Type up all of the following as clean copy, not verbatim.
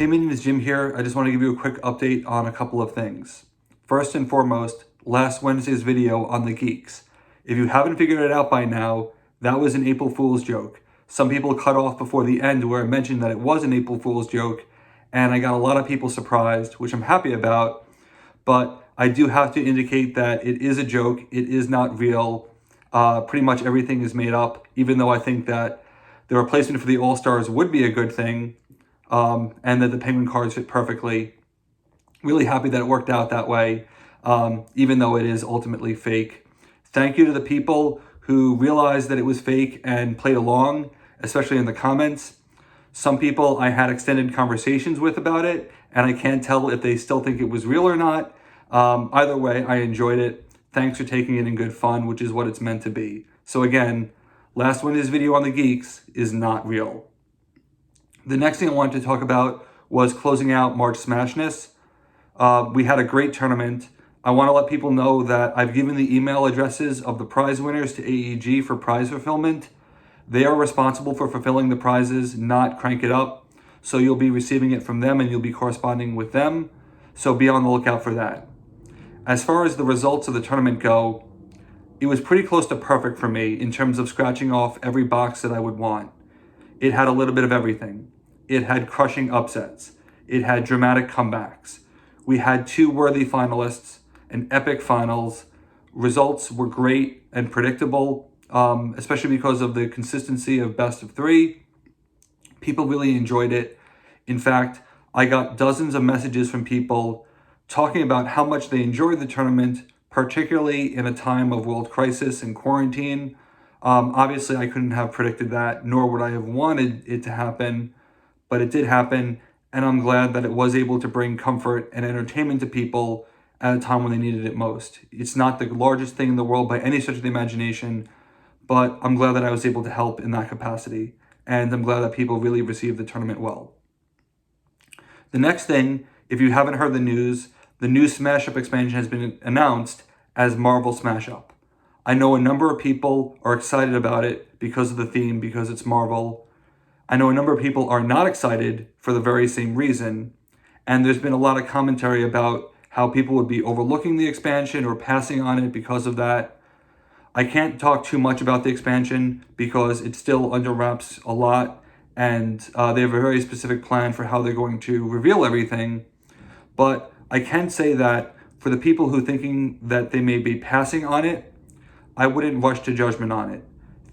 Hey, my name is Jim here. I just want to give you a quick update on a couple of things. First and foremost, last Wednesday's video on the geeks. If you haven't figured it out by now, that was an April Fool's joke. Some people cut off before the end where I mentioned that it was an April Fool's joke, and I got a lot of people surprised, which I'm happy about, but I do have to indicate that it is a joke. It is not real. Pretty much everything is made up, even though I think that the replacement for the All-Stars would be a good thing. And that the Penguin cards fit perfectly. Really happy that it worked out that way, even though it is ultimately fake. Thank you to the people who realized that it was fake and played along, especially in the comments. Some people I had extended conversations with about it, and I can't tell if they still think it was real or not. Either way, I enjoyed it. Thanks for taking it in good fun, which is what it's meant to be. So again, last Wednesday's video on the geeks is not real. The next thing I wanted to talk about was closing out March Smashness. We had a great tournament. I want to let people know that I've given the email addresses of the prize winners to AEG for prize fulfillment. They are responsible for fulfilling the prizes, not Crank It Up. So you'll be receiving it from them and you'll be corresponding with them. So be on the lookout for that. As far as the results of the tournament go, it was pretty close to perfect for me in terms of scratching off every box that I would want. It had a little bit of everything. It had crushing upsets. It had dramatic comebacks. We had two worthy finalists, an epic finals. Results were great and predictable, especially because of the consistency of best of three. People really enjoyed it. In fact, I got dozens of messages from people talking about how much they enjoyed the tournament, particularly in a time of world crisis and quarantine. Obviously, I couldn't have predicted that, nor would I have wanted it to happen, but it did happen, and I'm glad that it was able to bring comfort and entertainment to people at a time when they needed it most. It's not the largest thing in the world by any stretch of the imagination, but I'm glad that I was able to help in that capacity, and I'm glad that people really received the tournament well. The next thing, if you haven't heard the news, the new Smash Up expansion has been announced as Marvel Smash Up. I know a number of people are excited about it because of the theme, because it's Marvel. I know a number of people are not excited for the very same reason. And there's been a lot of commentary about how people would be overlooking the expansion or passing on it because of that. I can't talk too much about the expansion because it's still under wraps a lot. And they have a very specific plan for how they're going to reveal everything. But I can say that for the people who are thinking that they may be passing on it, I wouldn't rush to judgment on it.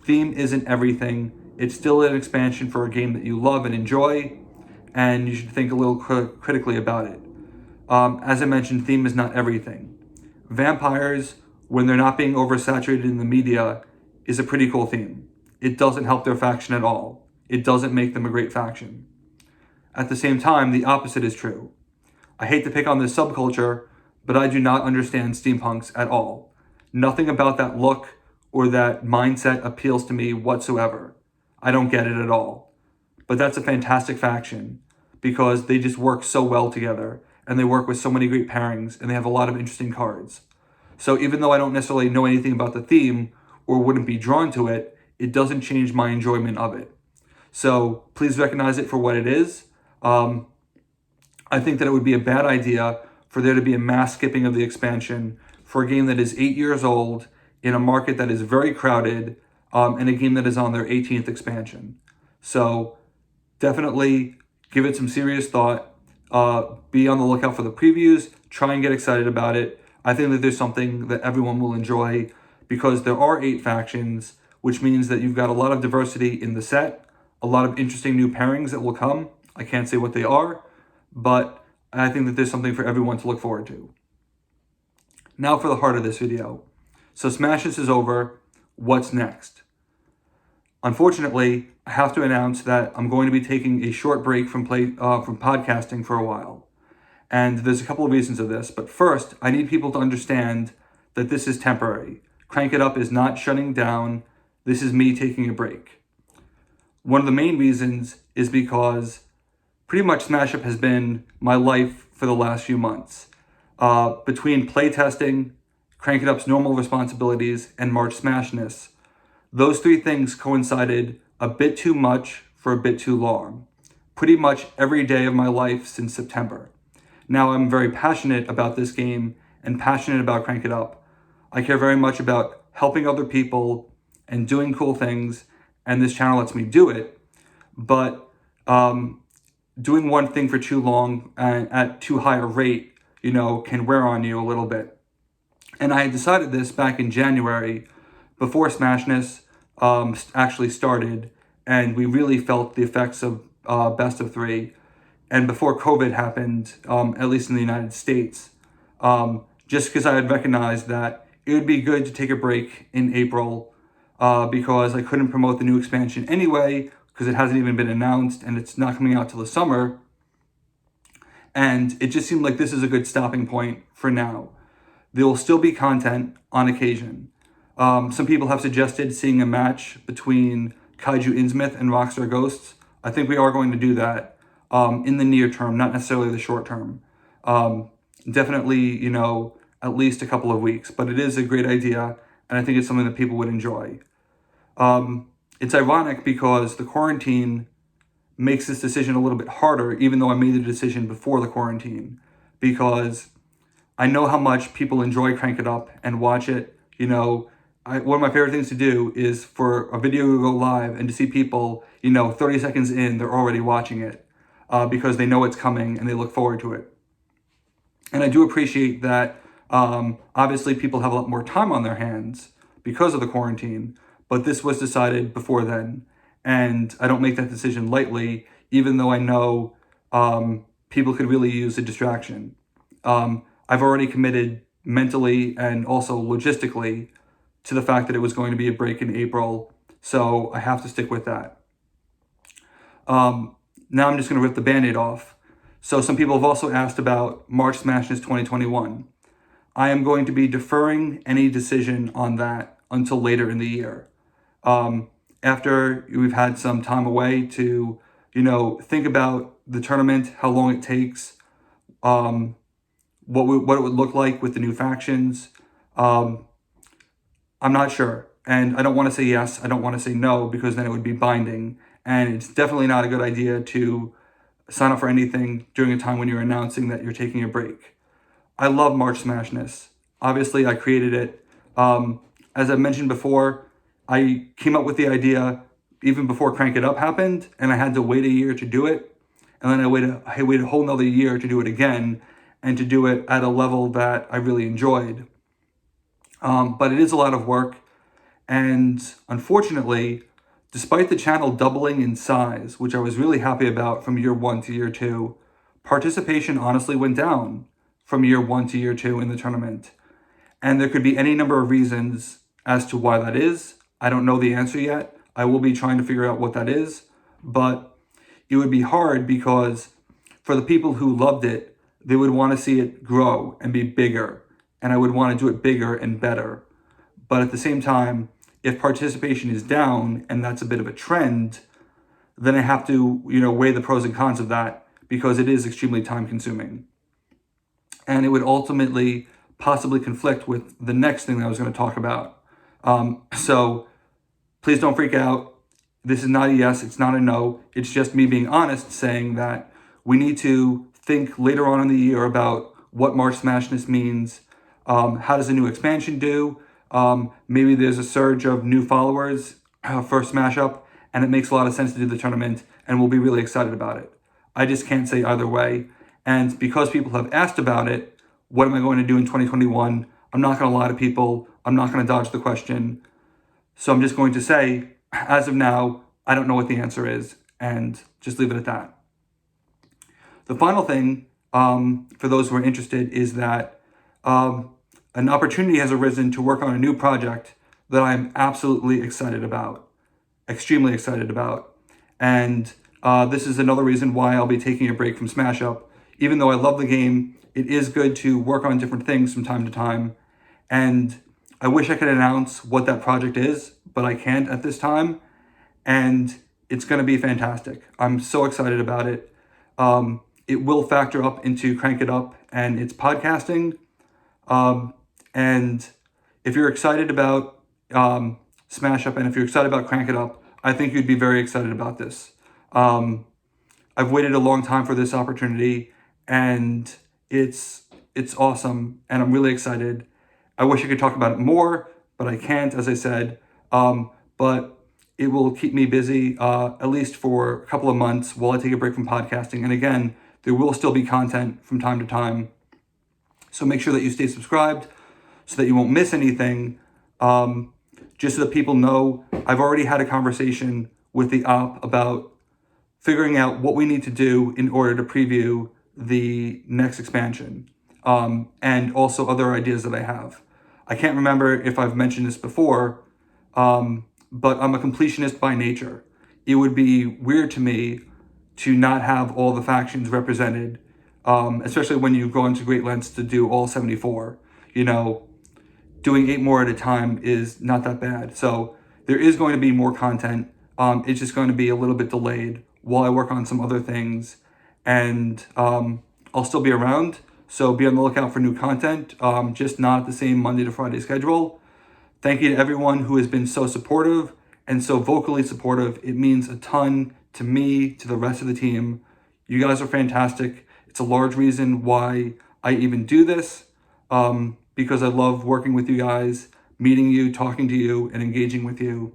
Theme isn't everything. It's still an expansion for a game that you love and enjoy, and you should think a little critically about it. As I mentioned, theme is not everything. Vampires, when they're not being oversaturated in the media, is a pretty cool theme. It doesn't help their faction at all. It doesn't make them a great faction. At the same time, the opposite is true. I hate to pick on this subculture, but I do not understand steampunks at all. Nothing about that look or that mindset appeals to me whatsoever. I don't get it at all. But that's a fantastic faction because they just work so well together and they work with so many great pairings and they have a lot of interesting cards. So even though I don't necessarily know anything about the theme or wouldn't be drawn to it, it doesn't change my enjoyment of it. So please recognize it for what it is. I think that it would be a bad idea for there to be a mass skipping of the expansion for a game that is 8 years old in a market that is very crowded and a game that is on their 18th expansion. So definitely give it some serious thought. Be on the lookout for the previews. Try and get excited about it. I think that there's something that everyone will enjoy because there are 8 factions, which means that you've got a lot of diversity in the set, a lot of interesting new pairings that will come. I can't say what they are, but I think that there's something for everyone to look forward to. Now for the heart of this video. So Smashness is over. What's next? Unfortunately, I have to announce that I'm going to be taking a short break from podcasting for a while. And there's a couple of reasons of this. But first, I need people to understand that this is temporary. Crank It Up is not shutting down. This is me taking a break. One of the main reasons is because pretty much Smash Up has been my life for the last few months. Between playtesting, Crank It Up's normal responsibilities, and March Smashness, those 3 things coincided a bit too much for a bit too long. pretty much every day of my life since September. Now I'm very passionate about this game and passionate about Crank It Up. I care very much about helping other people and doing cool things, and this channel lets me do it. But doing one thing for too long and at too high a rate, can wear on you a little bit. And I decided this back in January, before Smashness actually started, and we really felt the effects of Best of Three, and before COVID happened, at least in the United States, just because I had recognized that it would be good to take a break in April, because I couldn't promote the new expansion anyway, because it hasn't even been announced and it's not coming out till the summer. And it just seemed like this is a good stopping point for now. There will still be content on occasion. Some people have suggested seeing a match between Kaiju Innsmouth and Rockstar Ghosts. I think we are going to do that in the near term, not necessarily the short term. Definitely, at least a couple of weeks, but it is a great idea, and I think it's something that people would enjoy. It's ironic because the quarantine makes this decision a little bit harder, even though I made the decision before the quarantine, because I know how much people enjoy Crank It Up and watch it. One of my favorite things to do is for a video to go live and to see people, 30 seconds in, they're already watching it because they know it's coming and they look forward to it. And I do appreciate that obviously people have a lot more time on their hands because of the quarantine, but this was decided before then. And I don't make that decision lightly, even though I know people could really use a distraction. I've already committed mentally and also logistically to the fact that it was going to be a break in April, so I have to stick with that. Now I'm just going to rip the Band-Aid off. So some people have also asked about March Smashness 2021. I am going to be deferring any decision on that until later in the year. After we've had some time away to, think about the tournament, how long it takes, what it would look like with the new factions. I'm not sure. And I don't want to say yes, I don't want to say no, because then it would be binding. And it's definitely not a good idea to sign up for anything during a time when you're announcing that you're taking a break. I love March Smashness. Obviously, I created it. As I mentioned before, I came up with the idea even before Crank It Up happened, and I had to wait a year to do it. And then I waited a whole nother year to do it again, and to do it at a level that I really enjoyed. But it is a lot of work. And unfortunately, despite the channel doubling in size, which I was really happy about from year 1 to year 2, participation honestly went down from year 1 to year 2 in the tournament. And there could be any number of reasons as to why that is. I don't know the answer yet. I will be trying to figure out what that is. But it would be hard because for the people who loved it, they would want to see it grow and be bigger. And I would want to do it bigger and better. But at the same time, if participation is down and that's a bit of a trend, then I have to, weigh the pros and cons of that, because it is extremely time consuming. And it would ultimately possibly conflict with the next thing that I was going to talk about. So please don't freak out. This is not a yes, it's not a no. It's just me being honest, saying that we need to think later on in the year about what March Smashness means. How does a new expansion do? Maybe there's a surge of new followers for Smash Up, and it makes a lot of sense to do the tournament, and we'll be really excited about it. I just can't say either way. And because people have asked about it, what am I going to do in 2021? I'm not going to lie to people. I'm not going to dodge the question. So I'm just going to say, as of now, I don't know what the answer is, and just leave it at that. The final thing, for those who are interested, is that an opportunity has arisen to work on a new project that I'm absolutely excited about, extremely excited about. And this is another reason why I'll be taking a break from Smash Up. Even though I love the game, it is good to work on different things from time to time. And I wish I could announce what that project is, but I can't at this time. And it's going to be fantastic. I'm so excited about it. It will factor up into Crank It Up and its podcasting. And if you're excited about Smash Up and if you're excited about Crank It Up, I think you'd be very excited about this. I've waited a long time for this opportunity, and it's awesome, and I'm really excited. I wish I could talk about it more, but I can't, as I said. But it will keep me busy, at least for a couple of months while I take a break from podcasting. And again, there will still be content from time to time. So make sure that you stay subscribed so that you won't miss anything. Just so that people know, I've already had a conversation with the op about figuring out what we need to do in order to preview the next expansion, and also other ideas that I have. I can't remember if I've mentioned this before, but I'm a completionist by nature. It would be weird to me to not have all the factions represented, especially when you go into great lengths to do all 74. You know, doing 8 more at a time is not that bad. So there is going to be more content. It's just going to be a little bit delayed while I work on some other things. And I'll still be around. So be on the lookout for new content, just not the same Monday to Friday schedule. Thank you to everyone who has been so supportive and so vocally supportive. It means a ton to me, to the rest of the team. You guys are fantastic. It's a large reason why I even do this, because I love working with you guys, meeting you, talking to you, and engaging with you.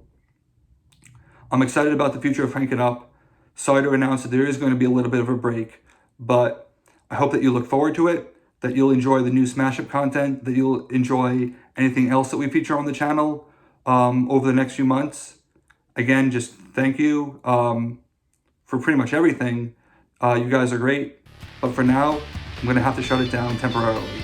I'm excited about the future of Crank It Up. Sorry to announce that there is going to be a little bit of a break, but I hope that you look forward to it, that you'll enjoy the new Smash Up content, that you'll enjoy anything else that we feature on the channel over the next few months. Again, just thank you for pretty much everything. You guys are great, but for now, I'm going to have to shut it down temporarily.